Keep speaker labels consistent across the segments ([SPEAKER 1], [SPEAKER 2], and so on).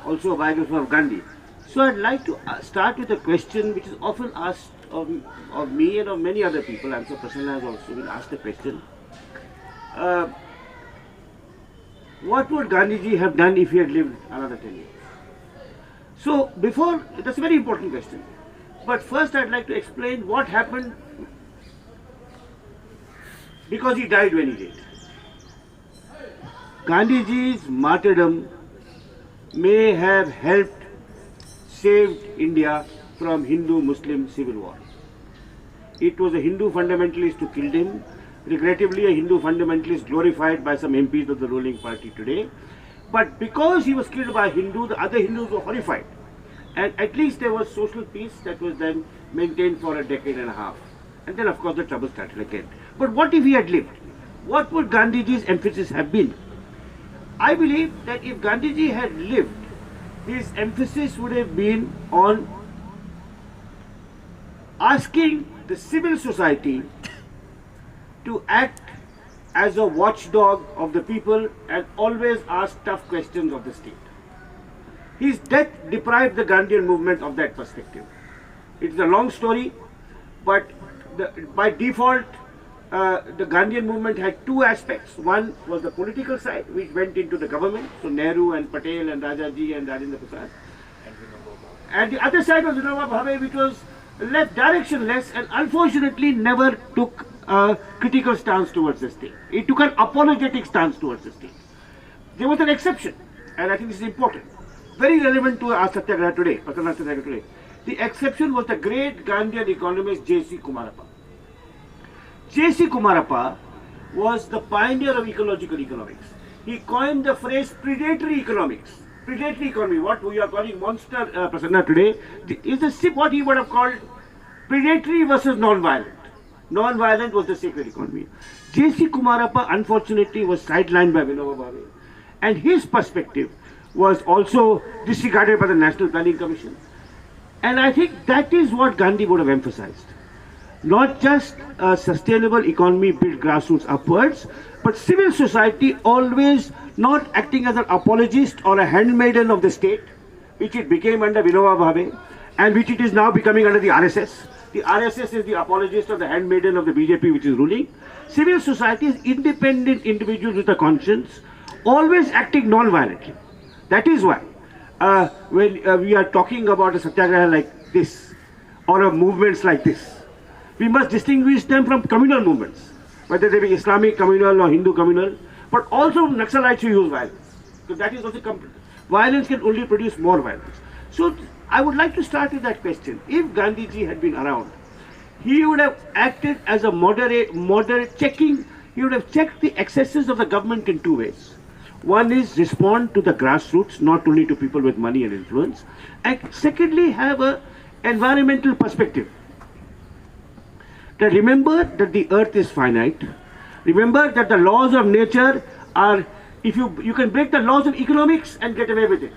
[SPEAKER 1] also a biographer of Gandhi. So I'd like to start with a question which is often asked of me and of many other people. I'm sure Prasanna has also been asked the question. What would Gandhiji have done if he had lived another 10 years? So that's a very important question. But first I'd like to explain what happened because he died when he did. Gandhiji's martyrdom may have helped saved India from Hindu-Muslim civil war. It was a Hindu fundamentalist who killed him. Regrettably, a Hindu fundamentalist glorified by some MPs of the ruling party today. But because he was killed by a Hindu, the other Hindus were horrified. And at least there was social peace that was then maintained for a decade and a half. And then of course the trouble started again. But what if he had lived? What would Gandhiji's emphasis have been? I believe that if Gandhiji had lived, his emphasis would have been on asking the civil society to act as a watchdog of the people and always ask tough questions of the state. His death deprived the Gandhian movement of that perspective. It's a long story, but by default, the Gandhian movement had two aspects. One was the political side, which went into the government, so Nehru and Patel and Rajaji and Rajendra Prasad. And the other side was Vinoba Bhave, which was left directionless and unfortunately never took a critical stance towards the state. It took an apologetic stance towards the state. There was an exception, and I think this is important, very relevant to our Satyagraha today, Prasanna Satyagraha today. The exception was the great Gandhian economist J.C. Kumarappa. J.C. Kumarappa was the pioneer of ecological economics. He coined the phrase predatory economics. Predatory economy, what we are calling monster Prasanna today, is what he would have called predatory versus non-violent. Non-violent was the sacred economy. J.C. Kumarappa unfortunately was sidelined by Vinoba Bhave, and his perspective was also disregarded by the National Planning Commission. And I think that is what Gandhi would have emphasized. Not just a sustainable economy built grassroots upwards, but civil society always not acting as an apologist or a handmaiden of the state, which it became under Vinoba Bhave, and which it is now becoming under the RSS. The RSS is the apologist or the handmaiden of the BJP, which is ruling. Civil society is independent individuals with a conscience, always acting non-violently. That is why when we are talking about a Satyagraha like this, or a movements like this, we must distinguish them from communal movements, whether they be Islamic communal or Hindu communal, but also Naxalites who use violence. So that is also violence can only produce more violence. So I would like to start with that question. If Gandhiji had been around, he would have acted as a moderate checking. He would have checked the excesses of the government in two ways. One is respond to the grassroots, not only to people with money and influence, and secondly have a environmental perspective. That remember that the earth is finite. Remember that the laws of nature are, if you can break the laws of economics and get away with it.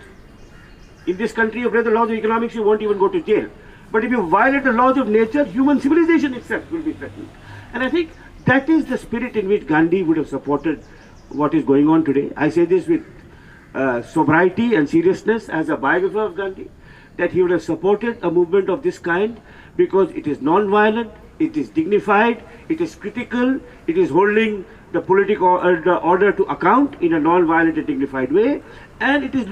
[SPEAKER 1] In this country, you break the laws of economics, you won't even go to jail. But if you violate the laws of nature, human civilization itself will be threatened. And I think that is the spirit in which Gandhi would have supported what is going on today. I say this with sobriety and seriousness as a biographer of Gandhi, that he would have supported a movement of this kind because it is non-violent, it is dignified, it is critical, it is holding the political order to account in a non-violent and dignified way, and it is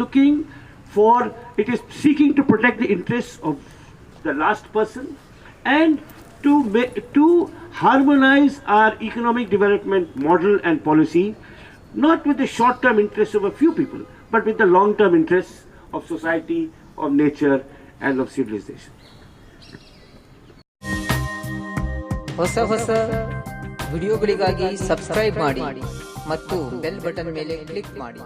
[SPEAKER 1] seeking to protect the interests of the last person and to harmonize our economic development model and policy, not with the short-term interests of a few people, but with the long-term interests of society, of nature, and of civilization.
[SPEAKER 2] ಹೊಸ ವಿಡಿಯೋಗಳಿಗಾಗಿ subscribe ಮಾಡಿ ಮತ್ತು bell button ಮೇಲೆ click ಮಾಡಿ.